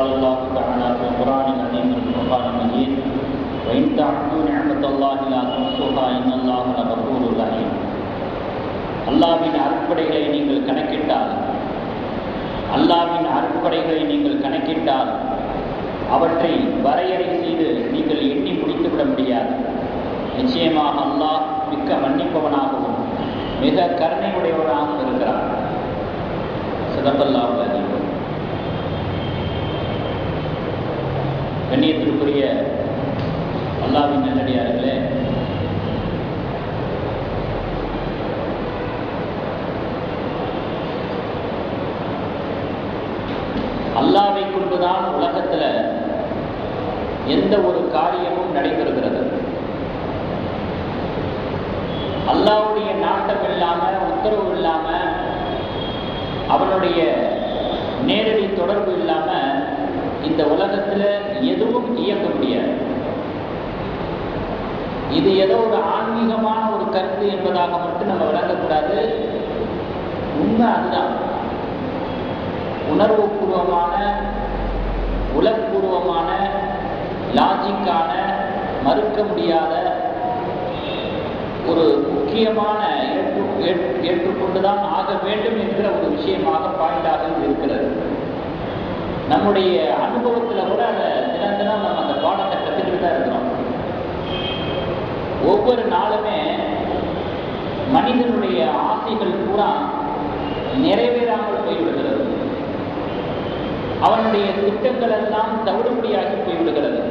قال الله تعالى في القرآن العظيم والفرقان المجيد وإن تعدوا نعمة الله لا تحصوها إن الله لغفور رحيم. அல்லாஹ்வின் அருட்படைகளை நீங்கள் கணக்கிட்டால் அவற்றை வரையறை செய்து நீங்கள் எண்ணி முடித்துவிட முடியாது. நிச்சயமாக அல்லாஹ் மிக்க மன்னிப்பவனாகவும் மிக கருணை உடையவனாகவும் இருக்கிறார். ஸதகல்லாஹுல் அலீம். கண்ணியத்திற்குரிய அல்லாஹ்வின் நல்லடியார்களே, அல்லாஹ்வை கொண்டுதான் உலகத்தில் எந்த ஒரு காரியமும் நடைபெறுகிறது. அல்லாஹ்வுடைய நாட்டம் இல்லாம, உத்தரவு இல்லாம, அவனுடைய நேரடி தொடர்பு இல்லாம இந்த உலகத்துல எதுவும் இயங்க முடியாது. இது ஏதோ ஒரு ஆன்மீகமான ஒரு கருத்து என்பதாக மட்டும் நம்ம விளங்கக்கூடாது. உண்மை அதுதான். உணர்வு பூர்வமான, உலகப்பூர்வமான, லாஜிக்கான, மறுக்க முடியாத ஒரு முக்கியமான ஏற்றுக்கொண்டுதான் ஆக வேண்டும் என்கிற ஒரு விஷயமாக பாயிண்டாக இருக்கிறது. நம்முடைய அனுபவத்தில் கூட அதை தினம் நம்ம அந்த பாடத்தை கற்றுக்கிட்டு தான் இருக்கிறோம். ஒவ்வொரு நாளுமே மனிதனுடைய ஆசைகள் பூரா நிறைவேறாமல் போய்விடுகிறது. அவனுடைய திட்டங்கள் எல்லாம் தவிடுபடியாகி போய்விடுகிறது.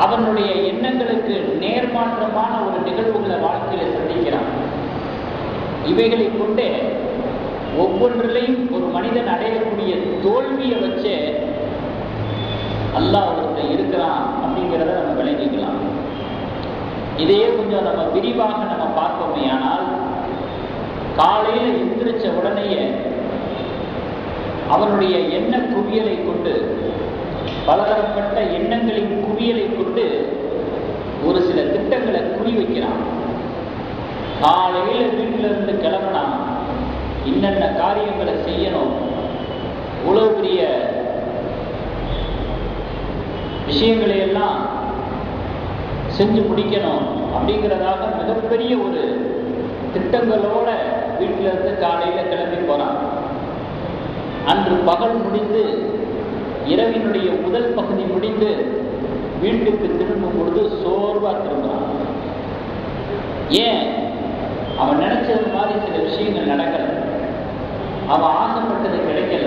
அவனுடைய எண்ணங்களுக்கு நேர்மாற்றமான ஒரு நிகழ்வுகளை வாழ்க்கையில சந்திக்கிறான். இவைகளை கொண்டே ஒவ்வொன்றிலையும் ஒரு மனிதன் அடையக்கூடிய தோல்வியை வச்சு அல்லாஹ் ஒருத்தர் இருக்கிறான் அப்படிங்கிறத நம்ம விளங்கிக்கலாம். இதையே கொஞ்சம் நம்ம விரிவாக நம்ம பார்ப்போமே. ஆனால் காலையில் எந்திரிச்ச உடனேயே அவனுடைய எண்ண குவியலை கொண்டு, பலதரப்பட்ட எண்ணங்களின் குவியலை கொண்டு ஒரு சில திட்டங்களை குறி வைக்கிறான். காலையில் வீட்டில இருந்து கிளம்பினா இன்னென்ன காரியங்களை செய்யணும், இவ்வளவு பெரிய விஷயங்களை எல்லாம் செஞ்சு முடிக்கணும் அப்படிங்கிறதாக மிகப்பெரிய ஒரு திட்டங்களோட வீட்டில இருந்து காலையில கிளம்பி போறான். அன்று பகல் முடிந்து இரவினுடைய முதல் பகுதி முடிந்து வீட்டுக்கு திரும்பும் பொழுது சோர்வா திரும்புறான். ஏன்? அவன் நினைச்சது மாதிரி சில விஷயங்கள் நடக்கல, அவன் ஆசைப்பட்டது கிடைக்கல,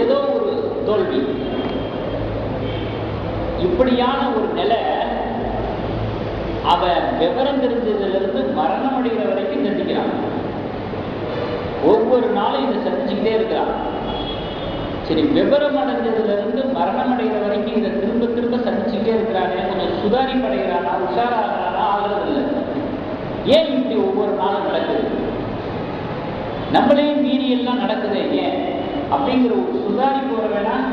ஏதோ ஒரு தோல்வி. இப்படியான ஒரு நிலை அவன் விவரம் தெரிஞ்சதிலிருந்து மரணம் அடைகிற வரைக்கும் சந்திக்கிறான். ஒவ்வொரு நாளும் இதை சந்திச்சுக்கிட்டே இருக்கிறான். சரி, விவரம் அடைஞ்சதுல இருந்து மரணம் அடைகிற வரைக்கும் இதை திரும்ப திரும்ப சந்திச்சுக்கிட்டே இருக்கிறானே, கொஞ்சம் சுதாரிப்படைகிறானா, உஷாராகிறானா? ஆகிறது இல்லை. ஏன் இப்படி ஒவ்வொரு நாளும் நடக்குது? நம்மளே மீறி எல்லாம் நடக்குது ஏன் அப்படிங்கிற ஒரு சுதாரிப்பு வர வேணாம்.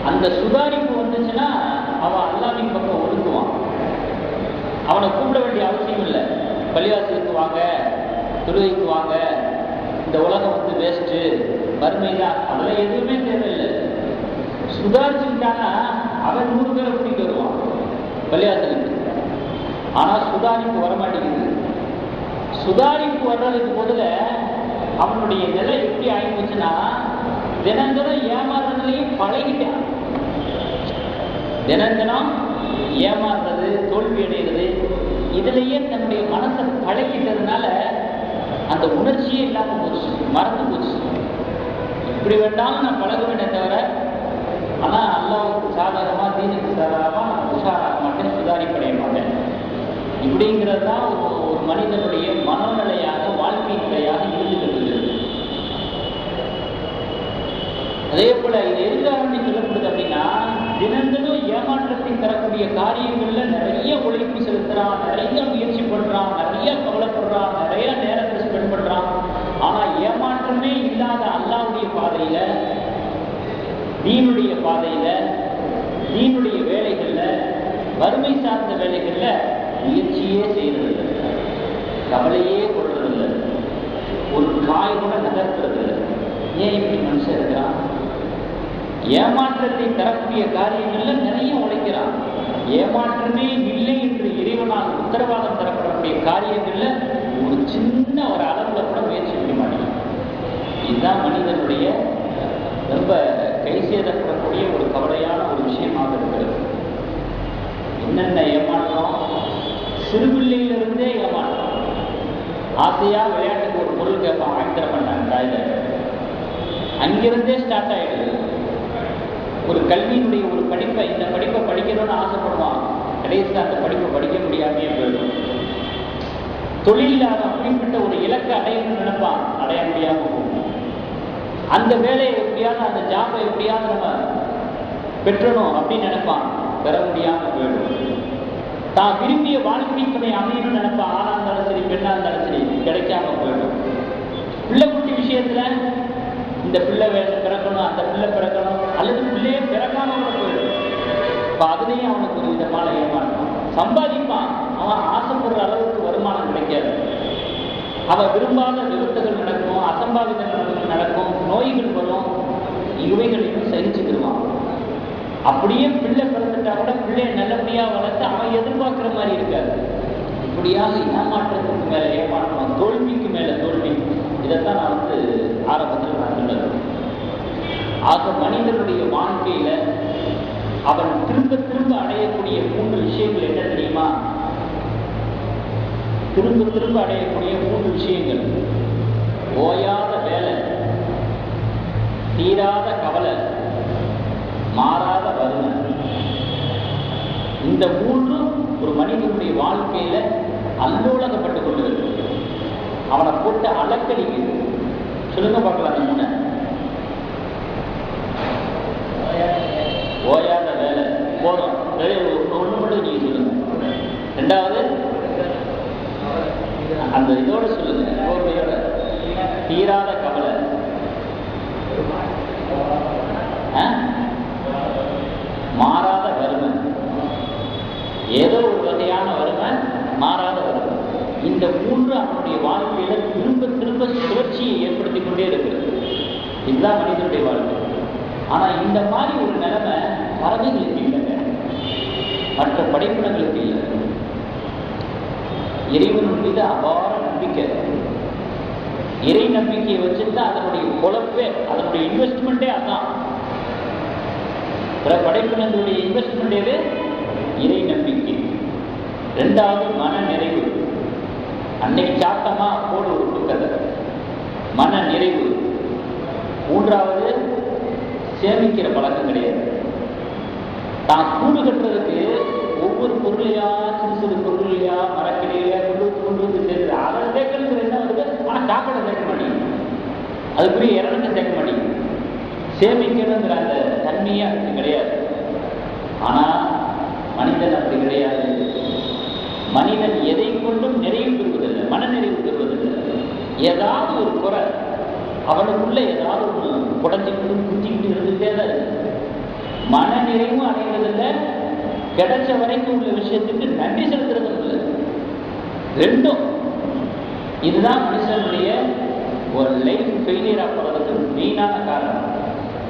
அந்த சுதாரிப்பு வந்துச்சுன்னா அவன் அல்லாஹ்வின் பக்கம் ஒதுக்குவான். அவனை கூப்பிட வேண்டிய அவசியம் இல்லை. பள்ளிவாசலுக்கு வாங்க, தொழுகைக்கு வாங்க, இந்த உலகம் வந்து வேஸ்ட்டு, வறுமைதான், அதெல்லாம் எதுவுமே தேவையில்லை. சுதாரிச்சுட்டானா அவன் 100 பேரை கூட்டிட்டு வருவான் பள்ளிவாசலுக்கு. ஆனால் சுதாரிப்பு வரமாட்டேங்குது. சுதாரிப்பு வர்றதுக்கு முதல்ல அவனுடைய நிலை எப்படி ஆகிப்போச்சுன்னா, தினம் ஏமாறுறதுலையும் பழகிட்டான். தினம் ஏமாறுறது, தோல்வி அடைகிறது, இதுலேயே தன்னுடைய மனசை பழகிட்டதுனால அந்த உணர்ச்சியே இல்லாமல் போச்சு, மறந்து போச்சு. இப்படி வேண்டாலும் நான் பழகுவேனே தவிர, ஆனால் அல்லாஹ்வுக்கு சாதகமாக, தீனுக்கு சாதகமாக நான் உஷாராக மாட்டேன், சுதாரிப்படைய மாட்டேன். இப்படிங்கிறது தான் ஒரு மனிதனுடைய மனநிலையாக, வாழ்க்கை நிலையாக இருந்துகிறது. அதே போல இது எதிர்காலம் சொல்லப்படுது அப்படின்னா, தினந்தனும் ஏமாற்றத்தை தரக்கூடிய காரியங்கள்ல நிறைய உழைப்பு செலுத்துறான், நிறைய முயற்சி பண்றான், நிறைய கவலைப்படுறான், நிறைய நேரத்தை ஸ்பெண்ட் பண்றான். ஆனா ஏமாற்றமே இல்லாத அல்லாஹ்வுடைய பாதையில, தீனுடைய பாதையில, தீனுடைய வேலைகள்ல, வறுமை சார்ந்த வேலைகள்ல முயற்சியே செய்யறதில்லை, கவலையே கொள்றதில்லை, ஒரு காய் கூட நகர்த்துறது இல்லை. ஏன் இப்படி மனுஷன் இருக்கிறான்? ஏமாற்றத்தை தரக்கூடிய காரியங்கள்ல நிறைய உழைக்கிறான். ஏமாற்றமே இல்லை என்று இறைவனால் உத்தரவாதம் தரப்படக்கூடிய காரியங்கள்ல ஒரு சின்ன ஒரு அளவுல கூட முயற்சி செய்ய மாட்டேன். இதுதான் மனிதனுடைய ரொம்ப கை சேதப்படக்கூடிய ஒரு கவலையான ஒரு விஷயமாக இருக்கிறது. என்னென்ன ஏமாற்றம், சிறுபிள்ளையிலிருந்தே ஏமாற்றம். ஆசையா விளையாட்டுக்கு ஒரு பொருள் கேட்பான், வாங்கி தர மாட்டாங்க தாயில. அங்கிருந்தே ஸ்டார்ட் ஆயிடுது. ஒரு கல்வியினுடைய ஒரு படிப்பை, இந்த படிப்பை படிக்கணும்னு ஆசைப்படுவான், கடைசியில் அந்த படிப்பை படிக்க முடியாமே போயிடும். தொழிலில் அவன் குறிப்பிட்ட ஒரு இலக்கை அடையணும்னு நினைப்பான், அடைய முடியாமல் போகும். அந்த வேலையை எப்படியாவது, அந்த ஜாபை எப்படியாவது நம்ம பெற்றணும் அப்படின்னு நினைப்பான், பெற முடியாமல் போயிடும். தான் விரும்பிய வாழ்க்கை துணை அமையணும்னு நினைப்பான், ஆணா இருந்தாலும் சரி பெண்ணா இருந்தாலும் சரி, கிடைக்காம போயிடும். பிள்ளை குட்டி விஷயத்துல இந்த பிள்ளை பிறக்கணும், அந்த பிள்ளை பிறக்கணும், அல்லது பிள்ளையே பிறக்காம கூட போயிடும். இப்போ அதுலேயும் அவனுக்கு ஒரு விதமான ஏமாற்றம். சம்பாதிப்பான், அவன் ஆசைப்படுற அளவுக்கு வருமானம் கிடைக்காது. அவன் விரும்பாத விபத்துகள் நடக்கும், அசம்பாவிதங்கள் நடக்கும், நோய்கள் வரும். இவைகளையும் சகிச்சுக்கிடுவான். அப்படியே பிள்ளை பிறந்துட்டா கூட பிள்ளைய நல்லபடியாக வளர்த்து அவன் எதிர்பார்க்குற மாதிரி இருக்காது. இப்படியாக ஏமாற்றத்துக்கு மேலே ஏமாற்றம், தோல்விக்கு மேலே தோல்வி. இதைத்தான் நான் ஆரம்பத்தில் நான் சொன்னது. ஆக மனிதனுடைய வாழ்க்கையில அவன் திரும்ப திரும்ப அடையக்கூடிய 3 விஷயங்கள் என்ன தெரியுமா? திரும்ப திரும்ப அடையக்கூடிய 3 விஷயங்கள்: ஓயாத வேலை, தீராத கவலை, மாறாத வறுமை. இந்த 3 ஒரு மனிதனுடைய வாழ்க்கையில அல்லோலகப்பட்டு கொண்டு இருக்கு. அவனை போட்டு அலக்கடிக்குது. சொல்லுங்க பார்க்கலாம். அந்த 3 ஓயாத வேலை போதும். ஒன்று மட்டும் நீங்க சொல்லுங்க. 2வது அந்த இதோட சொல்லுங்க, கோர்வையோட. தீராத கவலை, மாறாத வறுமை. ஏதோ ஒரு வகையான வறுமை, மாறாத வறுமை. இந்த 3 அவனுடைய வாழ்க்கையில திரும்ப திரும்ப சுழற்சியை ஏற்படுத்தி கொண்டே இருக்கிறது. இதுதான் மனிதனுடைய வாழ்க்கை. ஆனா இந்த மாதிரி ஒரு நிலைமை பறவைகளுக்கு இல்லைங்க, மற்ற படைப்பினங்களுக்கு இல்லை. இறைவன் மீது அபார நம்பிக்கை, இறை நம்பிக்கையை வச்சுட்டு அதனுடைய பொழப்பே, அதனுடைய இன்வெஸ்ட்மெண்ட்டே அதான். பிற படைப்பினங்களுடைய இன்வெஸ்ட்மெண்ட் எது? இறை நம்பிக்கை. 2வது மன நிறைவு. அன்னைக்கு சாப்பிட்டமா போடு ஒரு புத்தகத்தை, மன நிறைவு. 3வது சேமிக்கிற பழக்கம் கிடையாது. தான் கூடு கட்டுறதுக்கு ஒவ்வொரு பொருளையா, சிறு சிறு பொருளையா, மரக்கிளையா கொண்டு வந்து சேர்க்குது. அதை சேர்க்கணுங்கிற என்ன வருது, ஆனால் சாப்பாடை சேர்க்க மாட்டேங்குது, அதுக்குரிய இறந்து சேர்க்க மாட்டேங்குது. சேமிக்கணுங்கிற அந்த தன்மையே அதுக்கு கிடையாது. ஆனால் மனிதன் அப்படி கிடையாது. மனிதன் எதை கொண்டும் நிறைவு பெறுவதில்லை, மன நிறைவு பெறுவதில்லை. ஏதாவது ஒரு குறை அவனுக்குள்ள, ஏதாவது ஒரு குடைஞ்சிக்கிட்டு குத்திக்கிட்டு இருந்துகிட்டே தான் இருக்கு. மன நிறைவும் அடைவதில்லை, கிடைச்ச வரைக்கும் உள்ள விஷயத்துக்கு நன்றி செலுத்துறதும் இல்லை. 2ம். இதுதான் மனுஷனுடைய ஒரு லைஃப் ஃபெயிலியரா போறதுக்கு மெயினான காரணம்.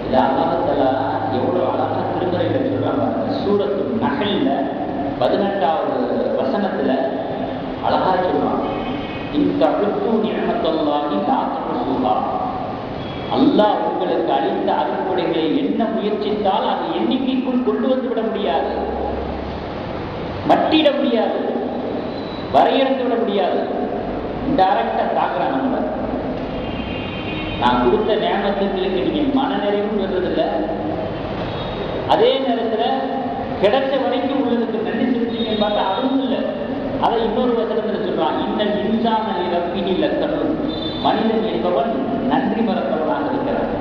இது அல்லாஹ் எவ்வளோ அழகா திருமறையில் சொல்றாங்க. சூரத்து நஹல்ல 18வது வசனத்துல அழகா சொல்றாங்க, அல்லாஹ் உங்களுக்கு அளித்த அருட்கொடைகளை என்ன முயற்சித்தால் அது எண்ணிக்கைக்குள் கொண்டு வந்து விட முடியாது, மட்டிட முடியாது, வரையறுத்து விட முடியாது. டைரக்டா தாக்குறான் நம்மள. நான் கொடுத்த நேமத்துகளுக்கு நீங்க மனநிறைவும் பெறுறதில்லை, அதே நேரத்துல கிடைச்ச வரைக்கும் உள்ளதுக்கு நன்றி செலுத்தீங்கன்னு பார்த்தா அதுவும் இல்லை. அதை இன்னொரு வசனத்துல சொல்றான், இன்னல் இன்சான ரப்பிஹி லக்கனூன், மனிதன் என்பவன் நன்றி மறந்தவனாக இருக்கிறான்.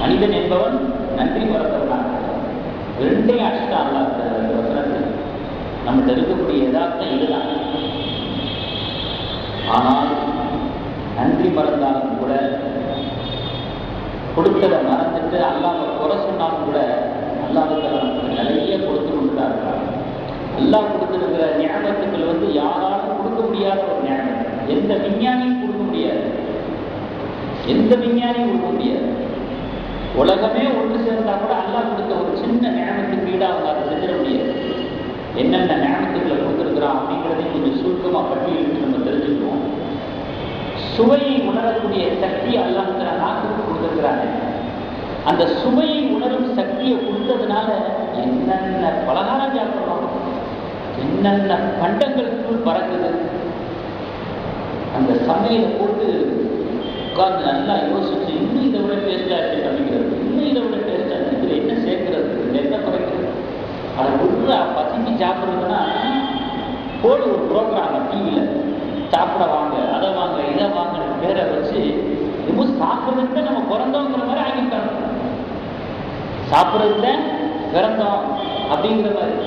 மனிதன் என்பவன் நன்றி மறந்தவனாக இருக்கிறான். 2ஐயும் அடிச்சுட்டா அல்லாஹ் வசனத்தில். நம்மகிட்ட இருக்கக்கூடிய யதார்த்தம் இதுதான். ஆனால் நன்றி மறந்தாலும் கூட, கொடுத்ததை மறந்துட்டு அல்லாஹ் குறை சொன்னாலும் கூட, அல்லாஹ்வுக்கு நமக்கு நிறைய கொடுத்து கொண்டுதான் இருக்காங்க. அல்லாஹ் கொடுத்திருக்கிற ஞாபகத்துக்கள் யாராலும் கொடுக்க முடியாத ஒரு ஞாபகம். எந்த விஞ்ஞானியும் கொடுக்க முடியாது, எந்த விஞ்ஞானியும் கொடுக்க முடியாது. உலகமே ஒன்று சேர்ந்தா கூட அல்லாஹ் கொடுத்த ஒரு சின்ன ஞானத்துக்கு ஈடாக அவங்க அதை செஞ்சிட முடியாது. என்னென்ன ஞானத்துக்களை கொடுத்துருக்குறான் அப்படிங்கிறதையும் கொஞ்சம் சுருக்கமாக பட்டியலிட்டு நம்ம தெரிஞ்சுக்குவோம். சுவையை உணரக்கூடிய சக்தி அல்லாஹ்ங்கிற நாட்டுக்கு கொடுத்துருக்குறாங்க. அந்த சுவையை உணரும் சக்தியை கொடுத்ததுனால என்னென்ன பலகாரம் சாப்பிட்றோம், என்னென்ன பண்டங்களுக்குள் பறக்குது. அந்த சமையலை போட்டு உட்கார்ந்து நல்லா யோசிச்சு இன்னும் இதை விட டேஸ்டாக இருக்கு சமைக்கிறது, இன்னும் இதை விட டேஸ்டாக இருக்கு, இதில் என்ன சேர்க்கிறது, இதில் என்ன குறைக்கிறது, அதை விடுற பசிக்கு சாப்பிட்றதுன்னா போடு ஒரு ப்ரோக்ராம் டிவியில் சாப்பிட வாங்க, அதை வாங்க, இதை வாங்க பேரை வச்சு இன்னும் சாப்பிட்றதுக்கு நம்ம பிறந்தோங்கிற மாதிரி ஆகிட்டாங்க. சாப்பிட்றதுல பிறந்தோம் அப்படிங்கிற மாதிரி.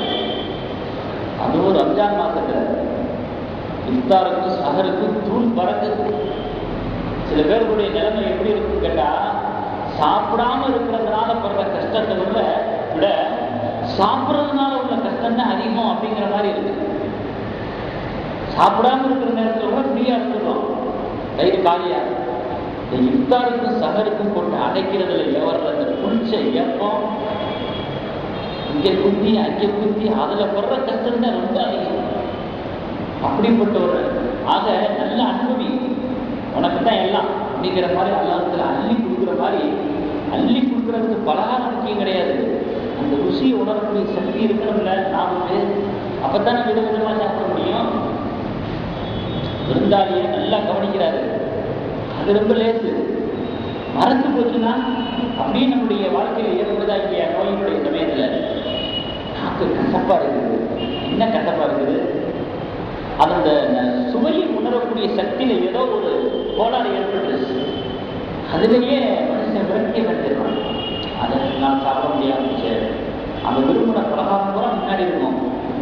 அதுவும் ரம்ஜான் மாசத்துல இஃப்தாருக்கும் சஹருக்கும் தூள் பறக்குது. சில பேருடைய நிலைமை எப்படி இருக்குன்னு கேட்டா, சாப்பிடாம இருக்கிறதுனால படுற கஷ்டத்தை விட சாப்பிட்றதுனால உள்ள கஷ்டம் தான் அதிகம் அப்படிங்கிற மாதிரி இருக்கு. சாப்பிடாம இருக்கிற நேரத்தில் கூட ஃப்ரீயா இருந்துடும், வயிறு காலியா. இந்த இஃப்தாருக்கும் சஹருக்கும் போட்டு அடைக்கிறதுல எவர்ற அந்த குளிச்ச ஏப்பம், இங்கே குந்தி அங்கே குந்தி அதுல படுற கஷ்டம் தான் ரொம்ப அதிகம். அப்படிப்பட்ட ஒரு ஆக நல்ல அனுபவி, உனக்கு தான் எல்லாம் அப்படிங்கிற மாதிரி அல்லாஹ்வுல அள்ளி கொடுக்குற மாதிரி. அள்ளி கொடுக்குறதுக்கு பலகாரம் முக்கியம் கிடையாது, அந்த ருசியை உணரக்கூடிய சக்தி இருக்கிறதுல நாம பேர். அப்பத்தானே விதவிதமா சாப்பிட முடியும். விருந்தாளியை நல்லா கவனிக்கிறாரு, அது ரொம்ப லேசு. மறந்து போச்சுன்னா அப்படியே நம்முடைய வாழ்க்கையில் ஏற்படுதா இல்லையா? நோயினுடைய சமயத்துல நாக்கு கசப்பா இருக்குது, என்ன கசப்பா இருக்குது, அந்த சுவையை உணரக்கூடிய சக்தியில ஏதோ ஒரு கோளாறு ஏற்பட்டுருச்சு. அதுலேயே மனுஷன் விரக்தியை கண்டிருக்கான். அதை நான் சாப்பிட முடியாமச்சு. அந்த விரும்பின பலகாரம் கூட முன்னாடி இருக்கும்,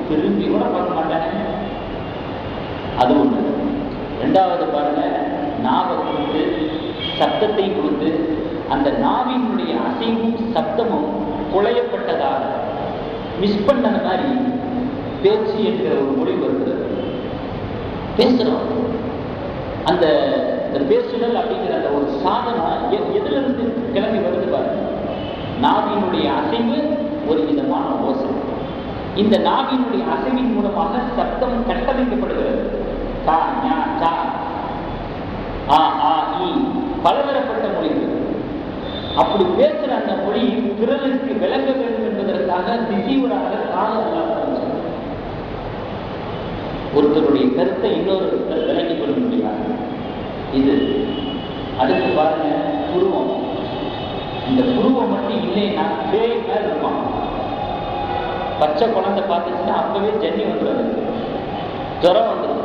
திரும்பி கூட பார்க்க மாட்டாங்க. அது ஒண்ணு. ரெண்டாவது பாருங்க, நாவை கொடுத்து சப்தத்தை கொடுத்து அந்த நாவினுடைய அசைவும் சப்தமும் குலையப்பட்டதாக மிஸ் பண்ண மாதிரி பேச்சு என்கிற ஒரு மொழி வருது. பேசுறோம், அந்த பேசுதல் அப்படிங்கிற அந்த ஒரு சாதனம் எதுல இருந்து கிளம்பி வருது பாருங்க. நாவினுடைய அசைவு ஒரு விதமான ஓசை. இந்த நாவினுடைய அசைவின் மூலமாக சப்தம் கட்டமைக்கப்படுகிறது. கா ஞா சா ஆ ஆ இ பலதரப்பட்ட மொழிகள். அப்படி பேசுற அந்த மொழி பிறருக்கு விளங்க வேண்டும் என்பதற்காக திசீவராக காலம் ஒருத்தருடைய கருத்தை இன்னொரு விளங்கிக் கொள்ள முடியாது. இது அடுத்து பாருங்க, புருவம். இந்த புருவம் மட்டும் இல்லைன்னா பேய் மேல இருப்பான். பச்சை குழந்தை பார்த்துச்சுன்னா அப்பவே ஜன்னி வந்துடுது, ஜுரம் வந்துடும்.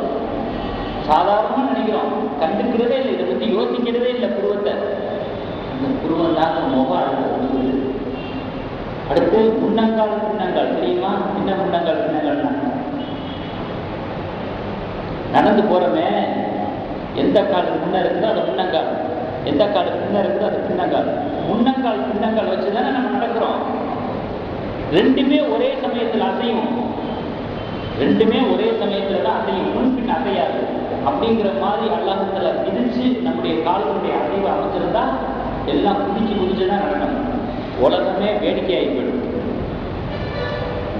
சாதாரணமா நினைக்கிறோம், கண்டுக்கிறதே இல்லை, இதை பத்தி யோசிக்கிறதே இல்லை புருவத்தை. இந்த புருவம் தான் முகம் அழுது. அடுத்து முன்னங்கால் பின்னங்கால் தெரியுமா? என்ன முன்னங்கால் பின்னங்கால்னா, நடந்து போறமே எந்த காலுக்கு முன்ன இருக்குதோ அது முன்னங்கால், எந்த காலுக்கு முன்ன இருக்குதோ அது பின்னங்கால். முன்னங்கால் பின்னங்கால் வச்சுதானே நம்ம நடக்கிறோம். ரெண்டுமே ஒரே சமயத்தில் அசையும், ரெண்டுமே ஒரே சமயத்துல தான் அசையும், முன்பின் அசையாது. அப்படிங்கிற மாதிரி அல்லாஹ்வுல விதிச்சு நம்முடைய கால்களுடைய அசைவை அமைச்சிருந்தா எல்லாம் குதிச்சு குதிச்சுதான் நடக்கணும். உலகமே வேடிக்கையாகி போயிடும்,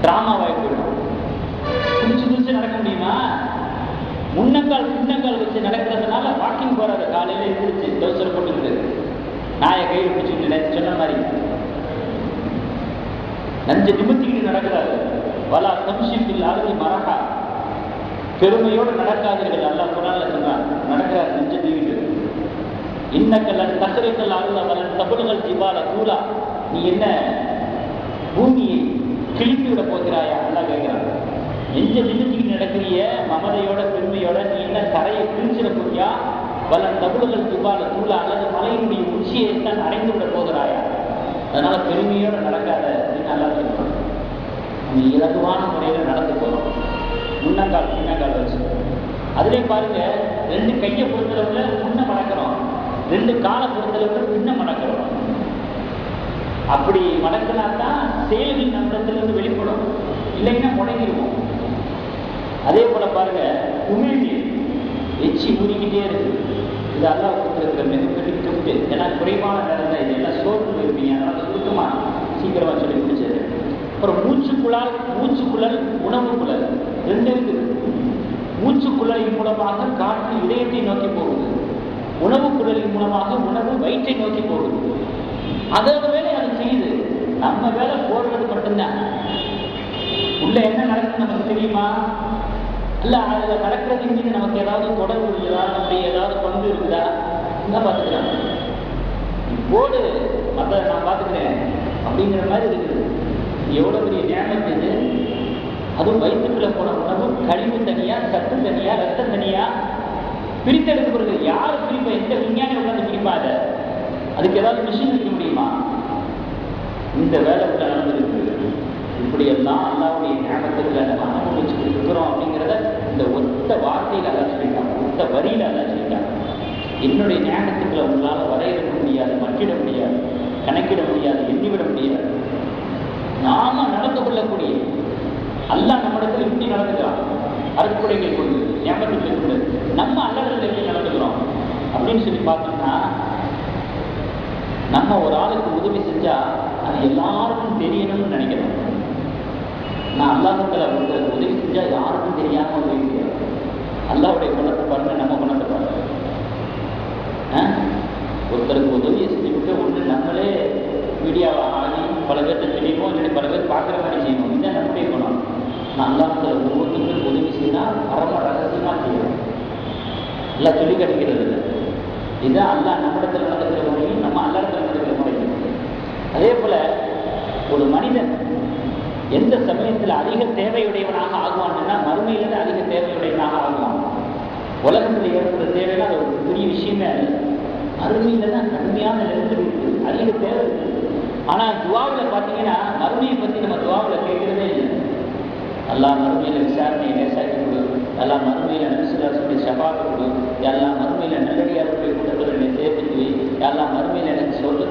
டிராமாவாகி போயிடும். குதிச்சு குதிச்சு நடக்க முடியுமா? முன்னங்கால் பின்னங்கால் வச்சு நடக்கிறதுனால வாக்கிங் போறாரு, காலையில எழுந்திரிச்சு தோசை போட்டுக்கிட்டு நாயை கையில் பிடிச்சிக்கிட்டு சொன்ன மாதிரி நஞ்சு நிமித்திக்கிட்டு நடக்கிறாரு. வலா தம்ஷிப்பில் அறுதி மரகா, பெருமையோடு நடக்காதீர்கள் அல்லாஹ் குர்ஆன்ல சொல்றான். நடக்கிறார் நெஞ்சு தீவிட்டு. இன்னக்கல் தஹ்ரிகல் அருள வலன் தபுல்கள் ஜிபால தூலா, நீ என்ன பூமியை கிழித்து விட போகிறாயா அல்லாஹ் கேட்கிறான். நெஞ்ச நிமித்திக்கிட்டு நடக்கிறிய மமதையோட பெருமையோட, நீ என்ன தரையை கிழிச்சிட போறியா? வலன் தபுல்கள் ஜிபால தூலா, அல்லது மலையினுடைய உச்சியை தான் அடைந்து விட போகிறாயா? அதனால பெருமையோட நடக்காத அப்படின்னு நல்லா சொல்றான். நீ இலகுவான முறையில் நடந்து போறோம், முன்னங்கால் பின்னங்கால் வச்சு. அதுலேயும் பாருங்க, ரெண்டு கையை பொறுத்தளவுல முன்ன மடக்கிறோம், ரெண்டு காலை பொறுத்தளவுல பின்ன மடக்கிறோம். அப்படி மடக்கினா தான் செயல்கள் நம்மிடத்திலிருந்து வெளிப்படும், இல்லைன்னா முடங்கிடுவோம். அதே போல பாருங்க, உமிழ்நீர் எச்சி ஊறிக்கிட்டே இருக்கு, இது அல்லாஹ் கொடுத்துருக்கிற மிகப்பெரிய கிஃப்ட். ஏன்னா குறைவான நேரம் தான், இதெல்லாம் சோர்ந்து போயிருப்பீங்க, அதனால சுருக்கமா சீக்கிரமா சொல்லி முடிச்சது. அப்புறம் மூச்சுக்குழல் உணவு குழல் ரெண்டு இருக்குது. மூச்சுக்குழலின் மூலமாக காற்று இதயத்தை நோக்கி போகுது, உணவு குழலின் மூலமாக உணவு வயிற்றை நோக்கி போகுது. அதோட வேலை அது செய்யுது, நம்ம வேலை போடுறது மட்டும்தான். உள்ள என்ன நடக்குது நமக்கு தெரியுமா? இல்ல அதுல நடக்கிறது மீது நமக்கு ஏதாவது தொடர்பு இருக்குதா, நம்முடைய ஏதாவது பங்கு இருக்குதா? என்ன பார்த்துக்கிறாங்க, போடு மற்ற நான் பார்த்துக்கிறேன் அப்படிங்கிற மாதிரி இருக்குது. எவ்வளவு பெரிய ஞானம் இது! அதுவும் வயிற்றுக்குள்ள போன உணவு கழிவு தனியா, சத்து தனியா, ரத்தம் தனியா பிரித்தெடுக்கப்படுது. யார் பிரிப்பா? எந்த விஞ்ஞானி உட்காந்து பிரிப்பாத? அதுக்கு ஏதாவது மிஷின் வைக்க முடியுமா? இந்த வேலை உள்ள நடந்திருக்கு. இப்படியெல்லாம் அல்லாவுடைய ஞாபகத்துல நம்ம அனுபவிச்சுட்டு இருக்கிறோம் அப்படிங்கிறத இந்த ஒத்த வார்த்தையில அல்ல சொல்லிட்டாங்க, ஒத்த வரியில அல்ல சொல்லிட்டாங்க. என்னுடைய ஞாபகத்துக்குள்ள உங்களால் வரையறுக்க முடியாது, மற்றிட முடியாது, கணக்கிட முடியாது, எண்ணிவிட முடியாது. நாம நடந்து கொள்ளக்கூடிய அல்லாஹ் நம்மிடத்தில் இப்படி நடந்துக்கிறான், அறுக்குடைகள் கொண்டு ஞாபகத்துக்கு கொண்டு நம்ம அல்லடத்தில் எப்படி நடந்துக்கிறோம் அப்படின்னு சொல்லி பார்த்தோம்னா, நம்ம ஒரு ஆளுக்கு உதவி செஞ்சா அது எல்லாருக்கும் தெரியணும்னு நினைக்கிறோம். நான் அல்லாஹ்வுக்கு ஒருத்தருக்கு உதவி செஞ்சா யாருக்கும் தெரியாம உதவி செய்யணும். அல்லாஹ்வுடைய குணத்தை பாருங்க, நம்ம குணத்தை பாருங்க. ஒருத்தருக்கு உதவியை செஞ்சுக்கிட்டு ஒன்று நம்மளே வீடியோவை ஆகி பல பேர்த்த தெளிவோம், இல்லை பல பேர் பார்க்குற மாதிரி செய்யணும். இதுதான் நம்முடைய குணம். நான் அல்லாஹ்வுக்கு ஒவ்வொருத்தருக்கும் உதவி செய்யலாம், பரம ரகசியமாக செய்யணும், எல்லாம் சொல்லி கிடைக்கிறது இல்லை. இதுதான் அல்லாஹ் நம்மிடத்தில் நடந்துக்கிற முறையும் நம்ம அல்லாஹ்விடத்தில் நடந்துக்கிற முறையும். அதே போல ஒரு மனிதன் எந்த சமயத்தில் அதிக தேவையுடையவனாக ஆகுவான்னா மறுமையில தான் அதிக தேவையுடையவனாக ஆகுவான். உலகத்தில் ஏற்படுற தேவைன்னா அது ஒரு பெரிய விஷயமே இல்லை. மறுமையில தான் கடுமையான நெருக்கடி இருக்கு, அதிக தேவை இருக்கு. ஆனா துவாவில் பார்த்தீங்கன்னா மறுமையை பற்றி நம்ம துவாவில் கேட்கிறதே இல்லை. எல்லாம் மறுமையில விசாரணையை லேசாக்கி கொடு, எல்லாம் மறுமையில நபிசுல்லாஹுடைய ஷஃபாஅத் கொடு, எல்லாம் மறுமையில நல்லடியாருடைய கூட்டத்தில் சேர்த்துக்கு, எல்லாம் மறுமையில எனக்கு சொல்லு.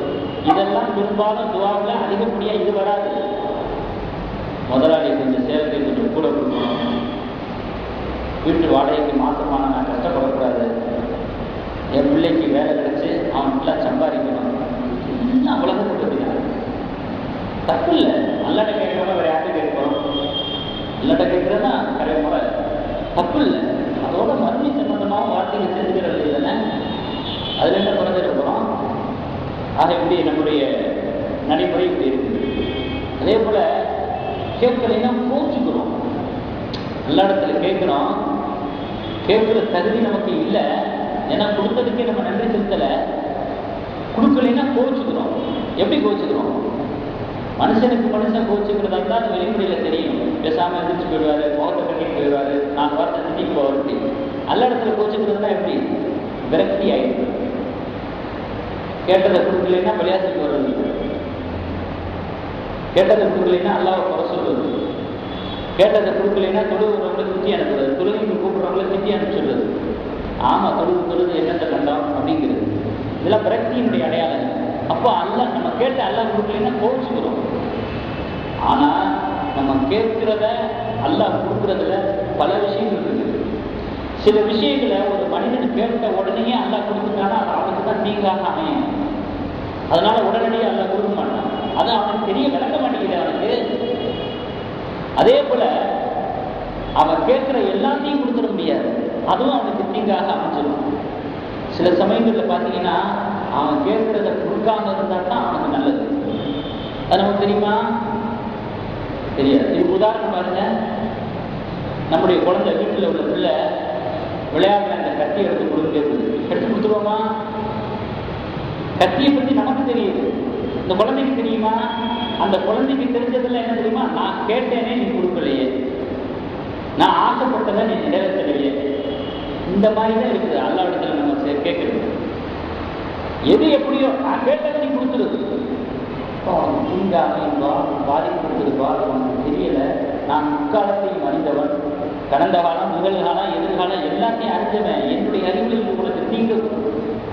இதெல்லாம் பெரும்பாலும் துவாவில் அதிகப்படியாக இது வராது. முதலாளி கொஞ்சம் சேலத்தை கொஞ்சம் கூட கொடுக்கணும், வீட்டு வாடகைக்கு மாசமான நான் கஷ்டப்படக்கூடாது, என் பிள்ளைக்கு வேலை கிடைச்சி அவன் ஃபுல்லாக சம்பாதிக்கணும், இன்னும் உலகத்தை பற்றினாங்க. தப்பு இல்லை, அல்லாட்ட கேட்கறோம், வேற யார்கிட்ட கேட்கிறோம்? அல்லாட்ட கேட்கறதுனா கரை முறை தப்பு இல்லை. அதோட மறுமை சம்பந்தமாக வார்த்தைகள் செஞ்சுக்கிறது இல்லைன்னா அதுல என்ன குறைஞ்சிருக்கிறோம். ஆக இப்படி நம்முடைய நடைமுறை இப்படி இருக்குது. அதே போல கேட்கலைன்னா கோச்சுக்கிறோம். எல்லா இடத்துல கேட்குறோம், கேட்குற தகுதி நமக்கு இல்லை, ஏன்னா கொடுத்ததுக்கே நம்ம நன்றி செலுத்தலை. கொடுக்கலைன்னா கோச்சுக்கிறோம். எப்படி கோச்சுக்கிறோம்? மனுஷனுக்கு மனுஷன் கோச்சுக்கிறதா தான் அது வெளிப்படையில் தெரியும். பேசாமல் எதிர்த்து போயிடுவாரு, முகத்தை கட்டிட்டு போயிடுவாரு, 4 வாரத்தை திட்டிக்கு போவாரு. எல்லா இடத்துல கோச்சுக்கிறதுனா எப்படி? விரக்தி ஆயிடுது. கேட்டதை கொடுக்கலைன்னா விளையாட்டுக்கு வர்றது, கேட்டதை கொடுக்கலைன்னா அல்லாவை குறை சொல்றது, கேட்டதை கொடுக்கலைன்னா தொழுகிறவங்களை திட்டி அனுப்புறது, தொழுகைக்கு கூப்பிடுறவங்களை திட்டி அனுப்பிச்சுடுறது. ஆமாம், தொழுது என்னத்தை கண்டோம் அப்படிங்கிறது. இதெல்லாம் விரக்தியினுடைய அடையாளம். அப்போ அல்லாஹ் நம்ம கேட்ட அல்லாஹ் கொடுக்கலைன்னா கோவிச்சுக்கிறோம். ஆனால் நம்ம கேட்கிறத அல்லாஹ் கொடுக்குறதுல பல விஷயங்கள் இருக்குது. சில விஷயங்களை ஒரு மனிதன் கேட்ட உடனே அல்லாஹ் கொடுத்துட்டானா அது அவனுக்கு தான் தீங்காக அமையும். அதனால உடனடியாக அல்லாஹ் கொடுக்க மாட்டான். அது அவனுக்கு தெரிய விளக்க மாட்டேங்குது அவனுக்கு. அதே போல அவன் கேட்கிற எல்லாத்தையும் கொடுத்துட முடியாது, அதுவும் அவனுக்கு தீங்காக அமைஞ்சிடும். சில சமயங்களில் பார்த்தீங்கன்னா அவன் கேட்கிறத கொடுக்காம இருந்தால் தான் அவனுக்கு நல்லது. அது நமக்கு தெரியுமா? தெரியாது. இது உதாரணம் பாருங்க, நம்முடைய குழந்தை வீட்டில் உள்ள பிள்ளை விளையாடுற அந்த கத்தி எடுத்து கொடுத்து எடுத்து கொடுத்துருவோமா? கத்தியை பற்றி நமக்கு தெரியுது, இந்த குழந்தைக்கு தெரியுமா? அந்த குழந்தைக்கு தெரிஞ்சதில்ல என்ன தெரியுமா? நான் கேட்டேனே நீ கொடுக்கலையே, நான் ஆசைப்பட்டதை நீ நிறைவேற்றலையே. இந்த மாதிரி தான் இருக்குது அல்லாஹ்விடத்தில் நம்ம கேட்குறது. எது எப்படியோ நான் கேட்டதை நீ கொடுத்துருது, தீங்காமையும்பா பாதிப்பு கொடுத்துருப்பா, உனக்கு தெரியலை. நான் முக்காலத்தையும் அறிந்தவன், கடந்த காலம் நிகழ்காலம் எதிர்காலம் எல்லாத்தையும் அறிஞ்சவன். என்னுடைய அறிவுகளில் உங்களுக்கு தீங்கு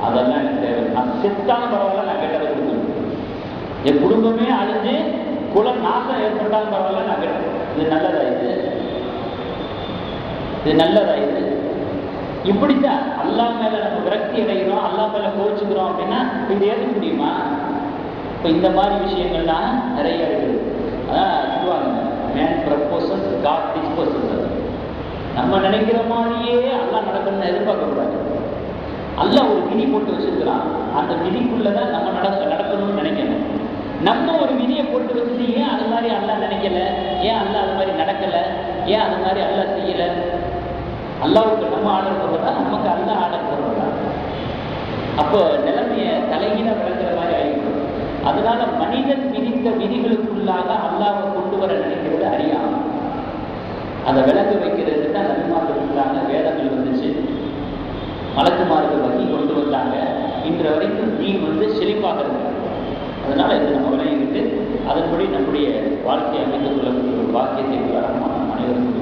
அதெல்லாம் எனக்கு தேவை. நான் செத்தாலும் பரவாயில்ல, நான் கேட்டதை கொடுத்துருவேன். என் குடும்பமே அழிஞ்சு குல நாசம் ஏற்பட்டாலும் பரவாயில்ல, நான் கேட்டேன். இது நல்லதா? இது நல்லதா? இது இப்படித்தான் அல்லாஹ் மேல நம்ம விரக்தி அடைகிறோம், அல்லாஹ் மேல கோவிச்சுக்கிறோம் அப்படின்னா இது ஏற்க முடியுமா? இப்போ இந்த மாதிரி விஷயங்கள்லாம் நிறைய இருக்குது. அதான் சொல்லுவாங்க, மேன் ப்ரப்போசஸ் காட் டிஸ்போசஸ். நம்ம நினைக்கிற மாதிரியே அல்லாஹ் நடக்கணும்னு எதிர்பார்க்கக்கூடாது. அல்லாஹ் ஒரு விதி போட்டு வச்சிருக்கிறான், அந்த விதிக்குள்ளதான் நம்ம நடக்கணும்னு நினைக்கணும். நம்ம ஒரு விதியை போட்டு வச்சுட்டு ஏன் அது மாதிரி அல்லாஹ் நினைக்கல, ஏன் அல்லாஹ் அது மாதிரி நடக்கல, ஏன் அது மாதிரி அல்லாஹ் செய்யல? அல்லாஹ்வுக்கு நம்ம ஆர்டர் போடுறதா, நமக்கு அல்லாஹ் ஆர்டர் போடுறதா? அப்போ நிலைமையை தலைகீழா விளக்குற மாதிரி ஆகிடும். அதனால மனிதன் விதித்த விதிகளுக்குள்ளாக அல்லாஹ்வை கொண்டு வர நினைக்கிறது அறியாம, அதை விளக்க வைக்கிறது தான் நபிமார்கள் இருந்தாங்க, வேதங்கள் வந்துச்சு, மலக்குமார்கள் வகி கொண்டு வந்தாங்க. இன்று வரைக்கும் தீன் செழிப்பாக இருக்கு. அதனால இது நம்ம விளையிட்டு அதன்படி நம்முடைய வாழ்க்கையை அமைத்துக் கொள்ளக்கூடிய ஒரு வாக்கியத்தை அனைவருக்கும்